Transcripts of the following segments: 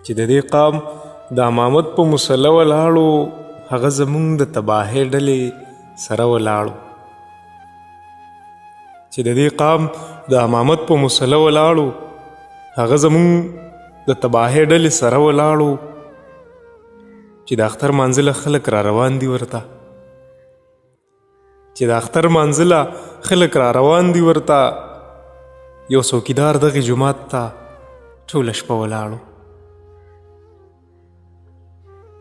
چې د دې قام د امامت په مسله ولاړو هغه زمونږ د تباهۍ ډلې سره ولاړو چې د دې قام د امامت په مسله ولاړو هغه زمونږ د تباهۍ ډلې سره ولاړو چې د اختر منزله خلک را روان دي ورته یو څوکیدار دغه جومات ته ټوله شپه ولاړو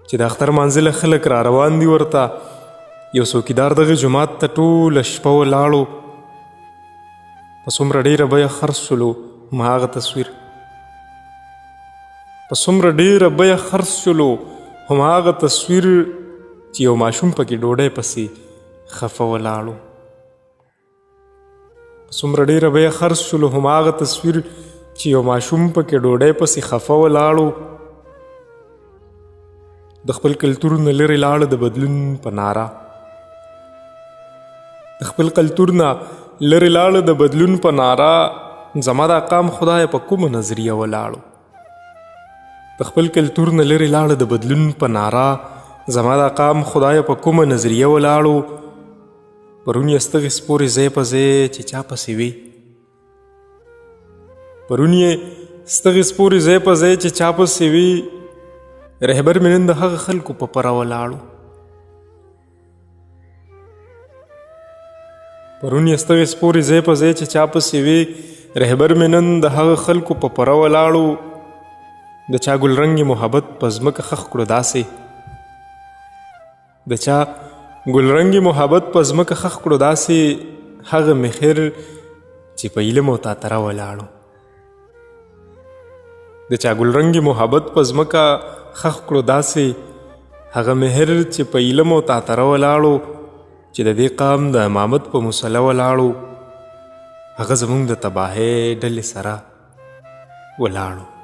چې د اختر منزله خلک را روان دي ورته یو څوکیدار دغه جومات ته ټوله شپه ولاړو په څومره ډیره بیه خرڅ شولو هماغه تصویر چې یو ماشوم پکې ډوډۍ پسې خفه ولاړو د خپل کلتور نه لرې لاړه د بدلون په ناره زما دا قام خدای په کومه نظریه ولاړو پرون یې ستغې سپورې ځای په ځای چې چا پسې وي رهبر مې نن د هغه خلکو په پره ولاړو د چا ګلرنګي محبت په ځمکه خښ کړو داسې هغه مخیر چې په علم او تاتره ولاړو چې د دې قام د امامت په مسله ولاړو هغه زمونږ د تباهۍ ډلې سره ولاړو